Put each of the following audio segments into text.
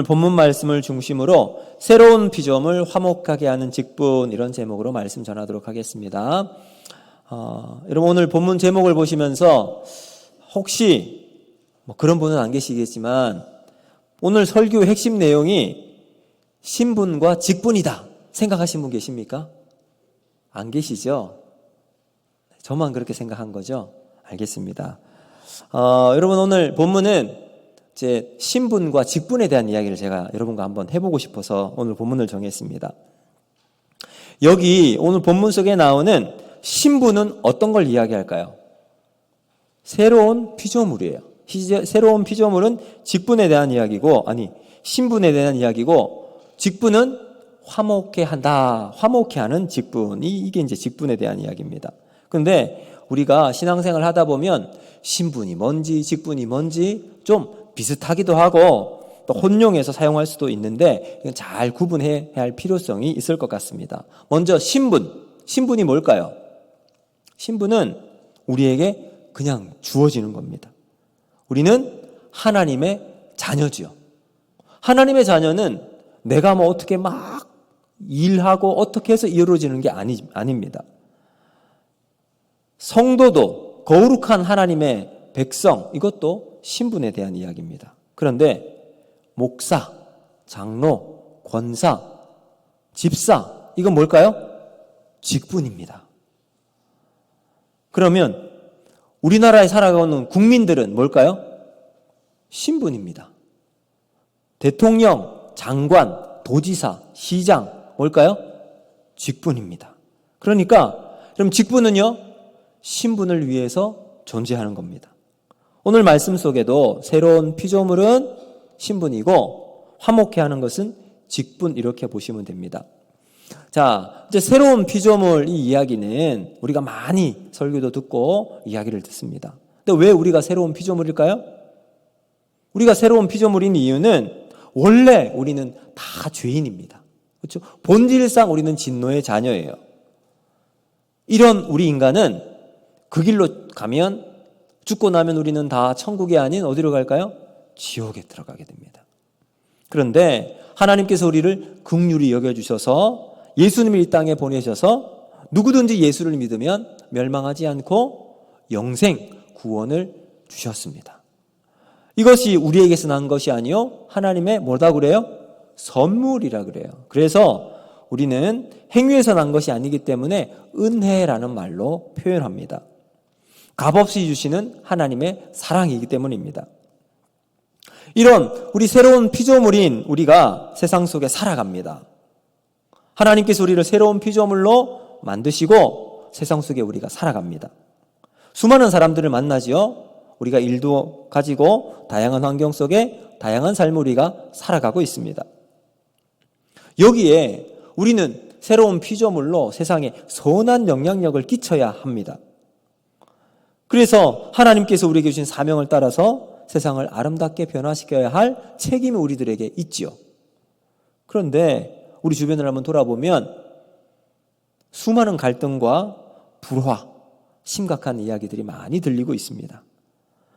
본문 말씀을 중심으로 새로운 피조물 화목하게 하는 직분, 이런 제목으로 말씀 전하도록 하겠습니다. 여러분, 오늘 본문 제목을 보시면서 혹시 그런 분은 안 계시겠지만 오늘 설교의 핵심 내용이 신분과 직분이다 생각하신 분 계십니까? 안 계시죠? 저만 그렇게 생각한 거죠? 알겠습니다. 여러분, 오늘 본문은 제 신분과 직분에 대한 이야기를 제가 여러분과 한번 해보고 싶어서 오늘 본문을 정했습니다. 여기 오늘 본문 속에 나오는 신분은 어떤 걸 이야기할까요? 새로운 피조물이에요. 새로운 피조물은 직분에 대한 이야기고, 신분에 대한 이야기고, 직분은 화목해 한다, 화목해 하는 직분, 이게 이제 직분에 대한 이야기입니다. 그런데 우리가 신앙생활 하다 보면 신분이 뭔지 직분이 뭔지 좀 비슷하기도 하고 또 혼용해서 사용할 수도 있는데 이건 잘 구분해야 할 필요성이 있을 것 같습니다. 먼저 신분이 뭘까요? 신분은 우리에게 그냥 주어지는 겁니다. 우리는 하나님의 자녀지요. 하나님의 자녀는 내가 어떻게 막 일하고 어떻게 해서 이루어지는 게 아닙니다. 성도도 거룩한 하나님의 백성, 이것도 신분에 대한 이야기입니다. 그런데 목사, 장로, 권사, 집사, 이건 뭘까요? 직분입니다. 그러면 우리나라에 살아가는 국민들은 뭘까요? 신분입니다. 대통령, 장관, 도지사, 시장, 뭘까요? 직분입니다. 그러니까 그럼 직분은요, 신분을 위해서 존재하는 겁니다. 오늘 말씀 속에도 새로운 피조물은 신분이고 화목해 하는 것은 직분, 이렇게 보시면 됩니다. 자, 이제 새로운 피조물 이 이야기는 우리가 많이 설교도 듣고 이야기를 듣습니다. 근데 왜 우리가 새로운 피조물일까요? 우리가 새로운 피조물인 이유는 원래 우리는 다 죄인입니다. 그렇죠? 본질상 우리는 진노의 자녀예요. 이런 우리 인간은 그 길로 가면, 죽고 나면 우리는 다 천국이 아닌 어디로 갈까요? 지옥에 들어가게 됩니다. 그런데 하나님께서 우리를 긍휼히 여겨주셔서 예수님을 이 땅에 보내셔서 누구든지 예수를 믿으면 멸망하지 않고 영생, 구원을 주셨습니다. 이것이 우리에게서 난 것이 아니요, 하나님의 뭐다 그래요? 선물이라 그래요. 그래서 우리는 행위에서 난 것이 아니기 때문에 은혜라는 말로 표현합니다. 값없이 주시는 하나님의 사랑이기 때문입니다. 이런 우리 새로운 피조물인 우리가 세상 속에 살아갑니다. 하나님께서 우리를 새로운 피조물로 만드시고 세상 속에 우리가 살아갑니다. 수많은 사람들을 만나지요. 우리가 일도 가지고 다양한 환경 속에 다양한 삶을 우리가 살아가고 있습니다. 여기에 우리는 새로운 피조물로 세상에 선한 영향력을 끼쳐야 합니다. 그래서 하나님께서 우리에게 주신 사명을 따라서 세상을 아름답게 변화시켜야 할 책임이 우리들에게 있지요. 그런데 우리 주변을 한번 돌아보면 수많은 갈등과 불화, 심각한 이야기들이 많이 들리고 있습니다.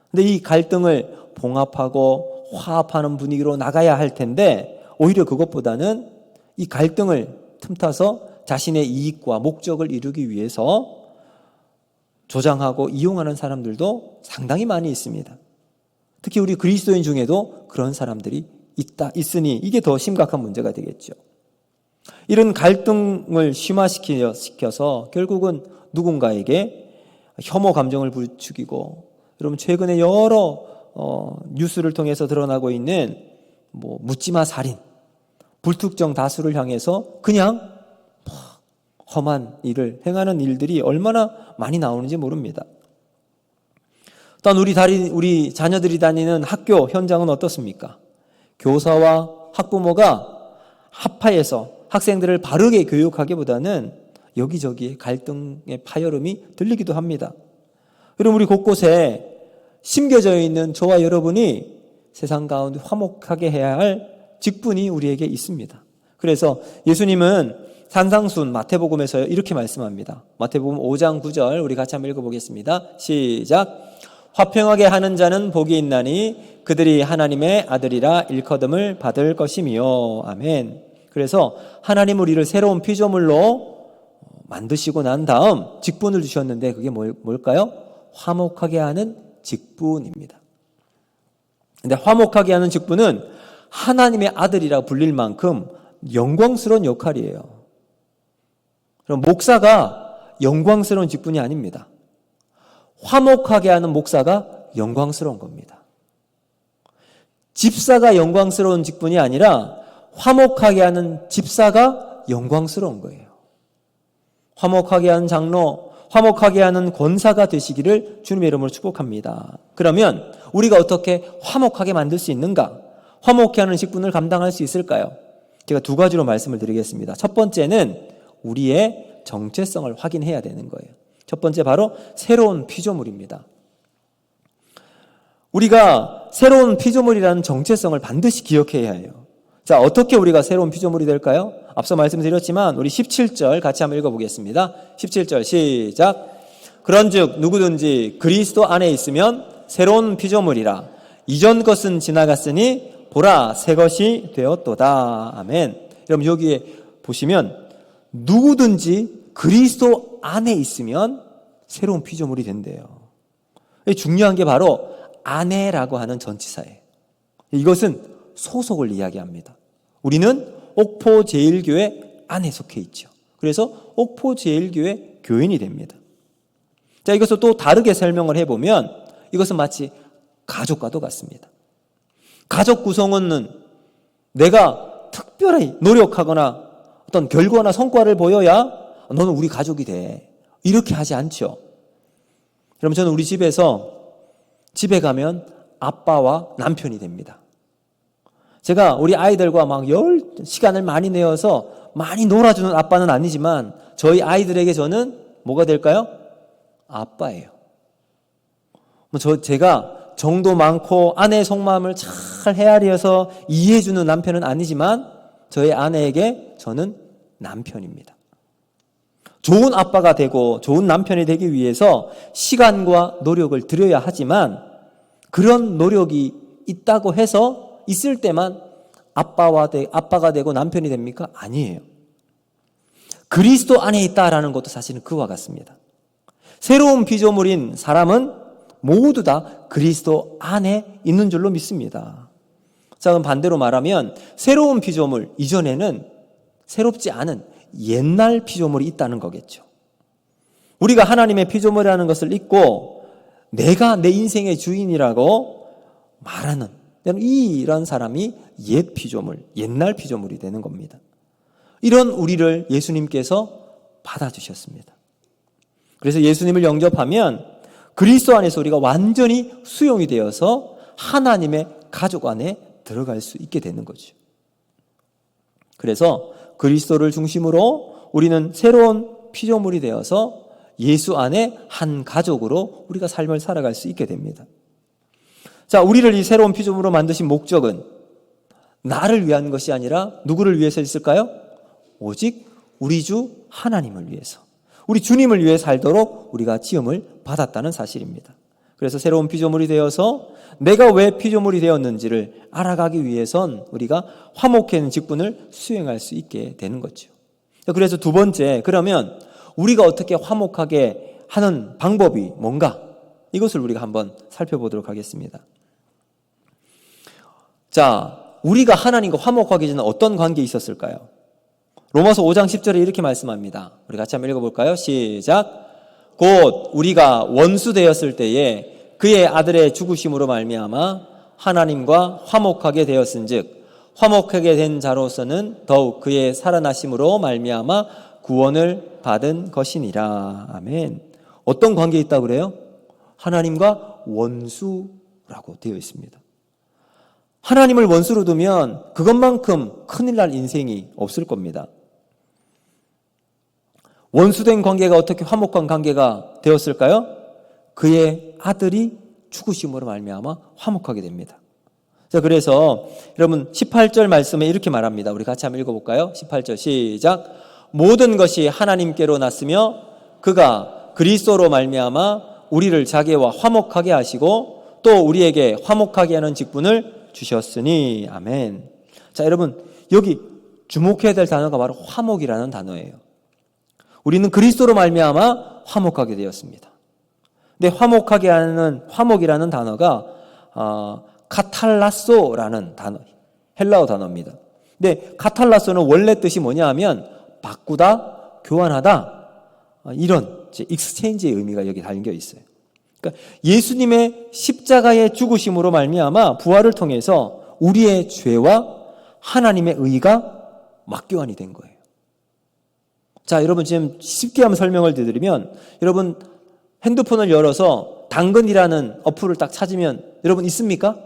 근데 이 갈등을 봉합하고 화합하는 분위기로 나가야 할 텐데 오히려 그것보다는 이 갈등을 틈타서 자신의 이익과 목적을 이루기 위해서 조장하고 이용하는 사람들도 상당히 많이 있습니다. 특히 우리 그리스도인 중에도 그런 사람들이 있으니 이게 더 심각한 문제가 되겠죠. 이런 갈등을 심화시켜서 결국은 누군가에게 혐오 감정을 부추기고, 여러분 최근에 여러 뉴스를 통해서 드러나고 있는 묻지마 살인, 불특정 다수를 향해서 그냥 험한 일을 행하는 일들이 얼마나 많이 나오는지 모릅니다. 또한 우리 자녀들이 다니는 학교 현장은 어떻습니까? 교사와 학부모가 합하여서 학생들을 바르게 교육하기보다는 여기저기에 갈등의 파열음이 들리기도 합니다. 그럼 우리 곳곳에 심겨져 있는 저와 여러분이 세상 가운데 화목하게 해야 할 직분이 우리에게 있습니다. 그래서 예수님은 산상순 마태복음에서 이렇게 말씀합니다. 마태복음 5장 9절 우리 같이 한번 읽어보겠습니다. 시작. 화평하게 하는 자는 복이 있나니 그들이 하나님의 아들이라 일컬음을 받을 것이며. 아멘. 그래서 하나님 우리를 새로운 피조물로 만드시고 난 다음 직분을 주셨는데 그게 뭘까요? 화목하게 하는 직분입니다. 근데 화목하게 하는 직분은 하나님의 아들이라 불릴 만큼 영광스러운 역할이에요. 그럼 목사가 영광스러운 직분이 아닙니다. 화목하게 하는 목사가 영광스러운 겁니다. 집사가 영광스러운 직분이 아니라 화목하게 하는 집사가 영광스러운 거예요. 화목하게 하는 장로, 화목하게 하는 권사가 되시기를 주님의 이름으로 축복합니다. 그러면 우리가 어떻게 화목하게 만들 수 있는가? 화목케 하는 직분을 감당할 수 있을까요? 제가 두 가지로 말씀을 드리겠습니다. 첫 번째는 우리의 정체성을 확인해야 되는 거예요. 첫 번째 바로 새로운 피조물입니다. 우리가 새로운 피조물이라는 정체성을 반드시 기억해야 해요. 자, 어떻게 우리가 새로운 피조물이 될까요? 앞서 말씀드렸지만 우리 17절 같이 한번 읽어보겠습니다. 17절 시작. 그런즉 누구든지 그리스도 안에 있으면 새로운 피조물이라. 이전 것은 지나갔으니 보라 새 것이 되었도다. 아멘. 여러분 여기에 보시면 누구든지 그리스도 안에 있으면 새로운 피조물이 된대요. 중요한 게 바로 안에라고 하는 전치사예요. 이것은 소속을 이야기합니다. 우리는 옥포제일교회 안에 속해 있죠. 그래서 옥포제일교회 교인이 됩니다. 자, 이것을 또 다르게 설명을 해보면 이것은 마치 가족과도 같습니다. 가족 구성원은 내가 특별히 노력하거나 어떤 결과나 성과를 보여야 너는 우리 가족이 돼. 이렇게 하지 않죠. 여러분 저는 우리 집에 가면 아빠와 남편이 됩니다. 제가 우리 아이들과 막 시간을 많이 내어서 많이 놀아주는 아빠는 아니지만 저희 아이들에게 저는 뭐가 될까요? 아빠예요. 제가 정도 많고 아내의 속마음을 잘 헤아려서 이해해주는 남편은 아니지만 저희 아내에게 저는 남편입니다. 좋은 아빠가 되고 좋은 남편이 되기 위해서 시간과 노력을 들여야 하지만 그런 노력이 있다고 해서 있을 때만 아빠가 되고 남편이 됩니까? 아니에요. 그리스도 안에 있다라는 것도 사실은 그와 같습니다. 새로운 피조물인 사람은 모두 다 그리스도 안에 있는 줄로 믿습니다. 자, 그럼 반대로 말하면 새로운 피조물 이전에는 새롭지 않은 옛날 피조물이 있다는 거겠죠. 우리가 하나님의 피조물이라는 것을 잊고 내가 내 인생의 주인이라고 말하는 이런 사람이 옛 피조물, 옛날 피조물이 되는 겁니다. 이런 우리를 예수님께서 받아주셨습니다. 그래서 예수님을 영접하면 그리스도 안에서 우리가 완전히 수용이 되어서 하나님의 가족 안에 들어갈 수 있게 되는 거죠. 그래서 그리스도를 중심으로 우리는 새로운 피조물이 되어서 예수 안에 한 가족으로 우리가 삶을 살아갈 수 있게 됩니다. 자, 우리를 이 새로운 피조물로 만드신 목적은 나를 위한 것이 아니라 누구를 위해서 있을까요? 오직 우리 주 하나님을 위해서, 우리 주님을 위해 살도록 우리가 지음을 받았다는 사실입니다. 그래서 새로운 피조물이 되어서 내가 왜 피조물이 되었는지를 알아가기 위해선 우리가 화목하는 직분을 수행할 수 있게 되는 거죠. 그래서 두 번째, 그러면 우리가 어떻게 화목하게 하는 방법이 뭔가? 이것을 우리가 한번 살펴보도록 하겠습니다. 자, 우리가 하나님과 화목하기 전에 어떤 관계에 있었을까요? 로마서 5장 10절에 이렇게 말씀합니다. 우리 같이 한번 읽어볼까요? 시작. 곧 우리가 원수 되었을 때에 그의 아들의 죽으심으로 말미암아 하나님과 화목하게 되었은즉 화목하게 된 자로서는 더욱 그의 살아나심으로 말미암아 구원을 받은 것이니라. 아멘. 어떤 관계에 있다고 그래요? 하나님과 원수라고 되어 있습니다. 하나님을 원수로 두면 그것만큼 큰일 날 인생이 없을 겁니다. 원수된 관계가 어떻게 화목한 관계가 되었을까요? 그의 아들이 죽으심으로 말미암아 화목하게 됩니다. 자, 그래서 여러분 18절 말씀에 이렇게 말합니다. 우리 같이 한번 읽어볼까요? 18절 시작. 모든 것이 하나님께로 났으며 그가 그리스도로 말미암아 우리를 자기와 화목하게 하시고 또 우리에게 화목하게 하는 직분을 주셨으니. 아멘. 자, 여러분, 여기 주목해야 될 단어가 바로 화목이라는 단어예요. 우리는 그리스도로 말미암아 화목하게 되었습니다. 근데 화목하게 하는 화목이라는 단어가 카탈라소라는 단어, 헬라어 단어입니다. 근데 카탈라소는 원래 뜻이 뭐냐 하면 바꾸다, 교환하다, 이런 익스체인지의 의미가 여기 담겨 있어요. 그러니까 예수님의 십자가의 죽으심으로 말미암아 부활을 통해서 우리의 죄와 하나님의 의가 맞교환이 된 거예요. 자, 여러분 지금 쉽게 한번 설명을 드리면, 여러분 핸드폰을 열어서 당근이라는 어플을 딱 찾으면 여러분 있습니까?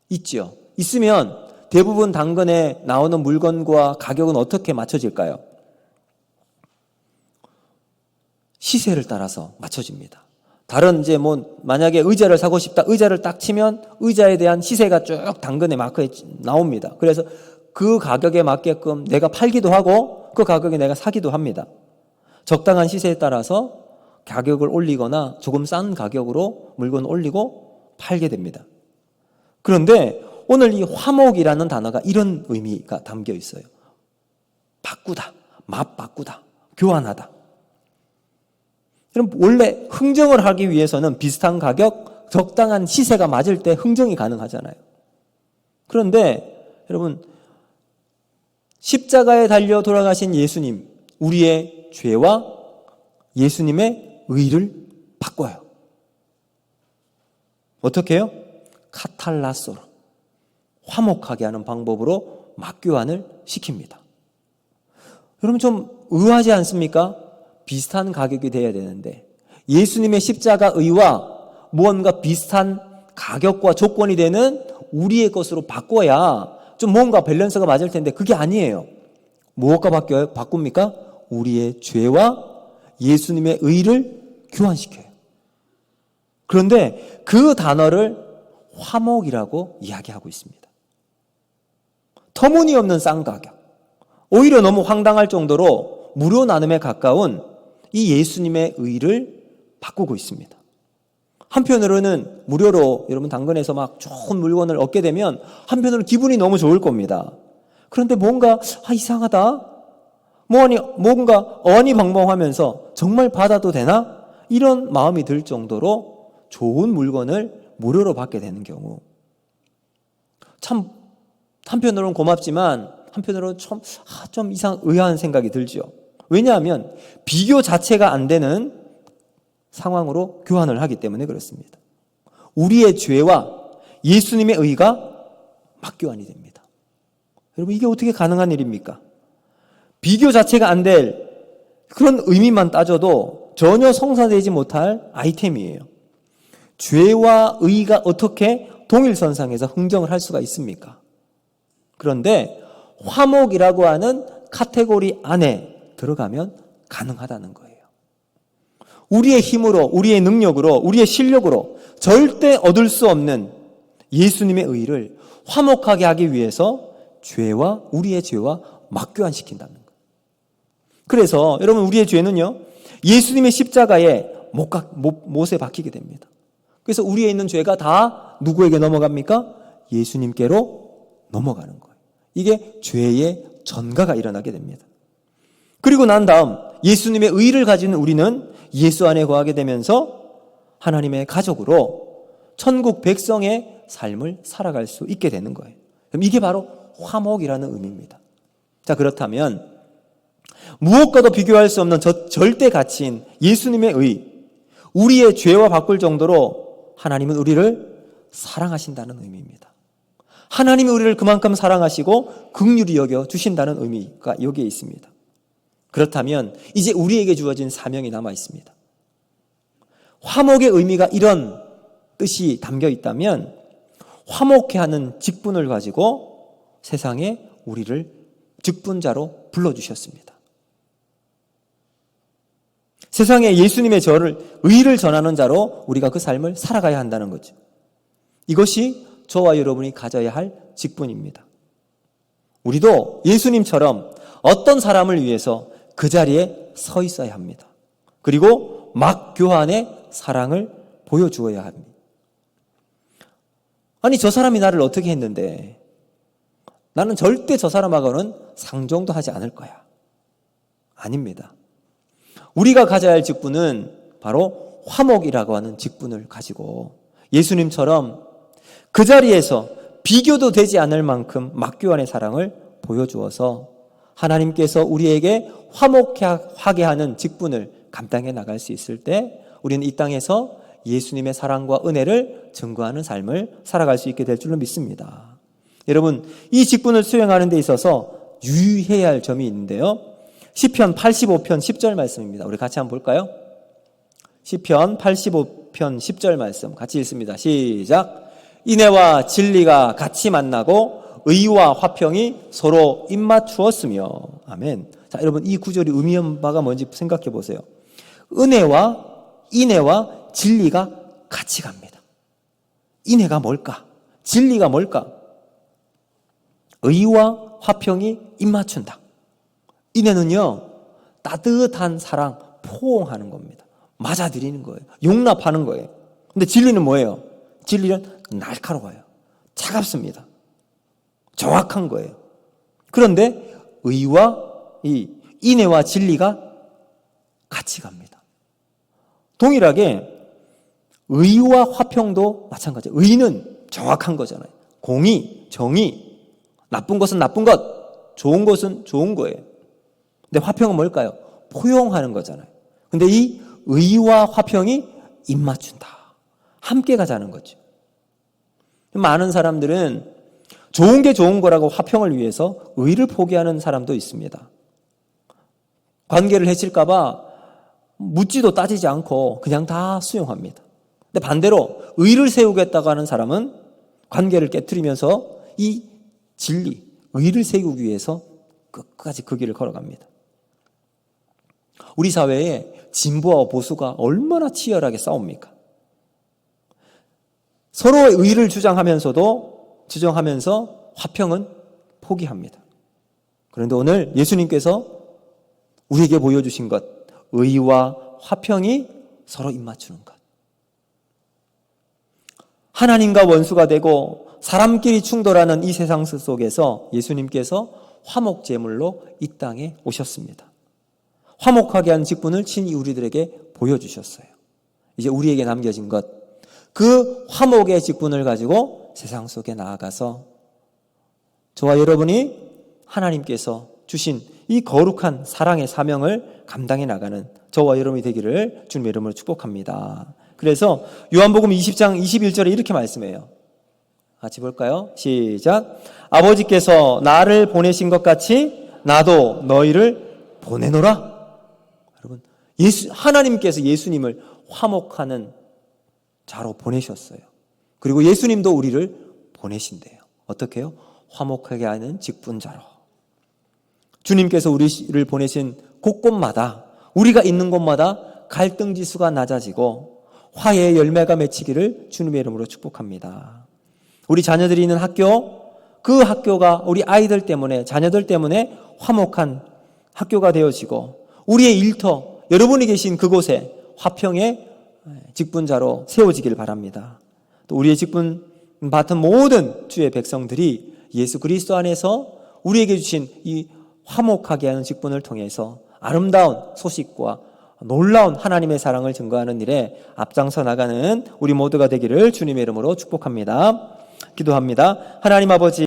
있죠. 있으면 대부분 당근에 나오는 물건과 가격은 어떻게 맞춰질까요? 시세를 따라서 맞춰집니다. 다른 만약에 의자를 사고 싶다, 의자를 딱 치면 의자에 대한 시세가 쭉 당근의 마크에 나옵니다. 그래서 그 가격에 맞게끔 내가 팔기도 하고 그 가격에 내가 사기도 합니다. 적당한 시세에 따라서 가격을 올리거나 조금 싼 가격으로 물건을 올리고 팔게 됩니다. 그런데 오늘 이 화목이라는 단어가 이런 의미가 담겨 있어요. 바꾸다, 맛 바꾸다, 교환하다. 그럼 원래 흥정을 하기 위해서는 비슷한 가격, 적당한 시세가 맞을 때 흥정이 가능하잖아요. 그런데 여러분, 십자가에 달려 돌아가신 예수님, 우리의 죄와 예수님의 의를 바꿔요. 어떻게 해요? 카탈라소로, 화목하게 하는 방법으로 맞교환을 시킵니다. 여러분 좀 의아하지 않습니까? 비슷한 가격이 돼야 되는데 예수님의 십자가 의와 무언가 비슷한 가격과 조건이 되는 우리의 것으로 바꿔야 좀 뭔가 밸런스가 맞을 텐데 그게 아니에요. 무엇과 바꿉니까? 우리의 죄와 예수님의 의를 교환시켜요. 그런데 그 단어를 화목이라고 이야기하고 있습니다. 터무니없는 싼 가격, 오히려 너무 황당할 정도로 무료 나눔에 가까운 이 예수님의 의를 바꾸고 있습니다. 한편으로는 무료로 여러분 당근에서 막 좋은 물건을 얻게 되면 한편으로는 기분이 너무 좋을 겁니다. 그런데 뭔가 이상하다, 뭔가 어니벙벙하면서 정말 받아도 되나? 이런 마음이 들 정도로 좋은 물건을 무료로 받게 되는 경우, 참 한편으로는 고맙지만 한편으로는 좀 의아한 생각이 들죠. 왜냐하면 비교 자체가 안 되는 상황으로 교환을 하기 때문에 그렇습니다. 우리의 죄와 예수님의 의가 맞교환이 됩니다. 여러분, 이게 어떻게 가능한 일입니까? 비교 자체가 안 될 그런 의미만 따져도 전혀 성사되지 못할 아이템이에요. 죄와 의가 어떻게 동일선상에서 흥정을 할 수가 있습니까? 그런데 화목이라고 하는 카테고리 안에 들어가면 가능하다는 거예요. 우리의 힘으로, 우리의 능력으로, 우리의 실력으로 절대 얻을 수 없는 예수님의 의를 화목하게 하기 위해서 우리의 죄와 맞교환시킨다는 거예요. 그래서 여러분, 우리의 죄는요, 예수님의 십자가에 못에 박히게 됩니다. 그래서 우리에 있는 죄가 다 누구에게 넘어갑니까? 예수님께로 넘어가는 거예요. 이게 죄의 전가가 일어나게 됩니다. 그리고 난 다음 예수님의 의를 가진 우리는 예수 안에 거하게 되면서 하나님의 가족으로 천국 백성의 삶을 살아갈 수 있게 되는 거예요. 그럼 이게 바로 화목이라는 의미입니다. 자, 그렇다면 무엇과도 비교할 수 없는 절대 가치인 예수님의 의, 우리의 죄와 바꿀 정도로 하나님은 우리를 사랑하신다는 의미입니다. 하나님이 우리를 그만큼 사랑하시고 긍휼히 여겨 주신다는 의미가 여기에 있습니다. 그렇다면 이제 우리에게 주어진 사명이 남아 있습니다. 화목의 의미가 이런 뜻이 담겨 있다면 화목해 하는 직분을 가지고 세상에 우리를 직분자로 불러주셨습니다. 세상에 예수님의 의를 전하는 자로 우리가 그 삶을 살아가야 한다는 거죠. 이것이 저와 여러분이 가져야 할 직분입니다. 우리도 예수님처럼 어떤 사람을 위해서 그 자리에 서 있어야 합니다. 그리고 막 교환에 사랑을 보여주어야 합니다. 아니, 저 사람이 나를 어떻게 했는데 나는 절대 저 사람하고는 상종도 하지 않을 거야. 아닙니다. 우리가 가져야 할 직분은 바로 화목이라고 하는 직분을 가지고 예수님처럼 그 자리에서 비교도 되지 않을 만큼 막교환의 사랑을 보여주어서 하나님께서 우리에게 화목하게 하는 직분을 감당해 나갈 수 있을 때 우리는 이 땅에서 예수님의 사랑과 은혜를 증거하는 삶을 살아갈 수 있게 될 줄로 믿습니다. 여러분, 이 직분을 수행하는 데 있어서 유의해야 할 점이 있는데요. 시편 85편 10절 말씀입니다. 우리 같이 한번 볼까요? 시편 85편 10절 말씀 같이 읽습니다. 시작. 인애와 진리가 같이 만나고 의와 화평이 서로 입맞추었으며. 아멘. 자, 여러분, 이 구절이 의미한 바가 뭔지 생각해 보세요. 인애와 진리가 같이 갑니다. 인애가 뭘까? 진리가 뭘까? 의와 화평이 입맞춘다. 인애는요, 따뜻한 사랑, 포옹하는 겁니다. 맞아들이는 거예요. 용납하는 거예요. 근데 진리는 뭐예요? 진리는 날카로워요. 차갑습니다. 정확한 거예요. 그런데 인애와 진리가 같이 갑니다. 동일하게 의와 화평도 마찬가지예요. 의는 정확한 거잖아요. 공의, 정의, 나쁜 것은 나쁜 것, 좋은 것은 좋은 거예요. 근데 화평은 뭘까요? 포용하는 거잖아요. 근데 이 의와 화평이 입맞춘다. 함께 가자는 거죠. 많은 사람들은 좋은 게 좋은 거라고 화평을 위해서 의를 포기하는 사람도 있습니다. 관계를 해칠까 봐 묻지도 따지지 않고 그냥 다 수용합니다. 근데 반대로 의를 세우겠다고 하는 사람은 관계를 깨트리면서 이 진리, 의를 세우기 위해서 끝까지 그 길을 걸어갑니다. 우리 사회에 진보와 보수가 얼마나 치열하게 싸웁니까? 서로의 의를 주장하면서 화평은 포기합니다. 그런데 오늘 예수님께서 우리에게 보여주신 것, 의와 화평이 서로 입맞추는 것. 하나님과 원수가 되고 사람끼리 충돌하는 이 세상 속에서 예수님께서 화목제물로 이 땅에 오셨습니다. 화목하게 한 직분을 친히 우리들에게 보여주셨어요. 이제 우리에게 남겨진 것, 그 화목의 직분을 가지고 세상 속에 나아가서 저와 여러분이 하나님께서 주신 이 거룩한 사랑의 사명을 감당해 나가는 저와 여러분이 되기를 주님의 이름으로 축복합니다. 그래서 요한복음 20장 21절에 이렇게 말씀해요. 같이 볼까요? 시작. 아버지께서 나를 보내신 것 같이 나도 너희를 보내노라. 여러분, 하나님께서 예수님을 화목하는 자로 보내셨어요. 그리고 예수님도 우리를 보내신대요. 어떻게 해요? 화목하게 하는 직분자로. 주님께서 우리를 보내신 곳곳마다, 우리가 있는 곳마다 갈등 지수가 낮아지고 화해의 열매가 맺히기를 주님의 이름으로 축복합니다. 우리 자녀들이 있는 학교, 그 학교가 우리 아이들 때문에, 자녀들 때문에 화목한 학교가 되어지고 우리의 일터, 여러분이 계신 그곳에 화평의 직분자로 세워지길 바랍니다. 또 우리의 직분 맡은 모든 주의 백성들이 예수 그리스도 안에서 우리에게 주신 이 화목하게 하는 직분을 통해서 아름다운 소식과 놀라운 하나님의 사랑을 증거하는 일에 앞장서 나가는 우리 모두가 되기를 주님의 이름으로 축복합니다. 기도합니다. 하나님 아버지,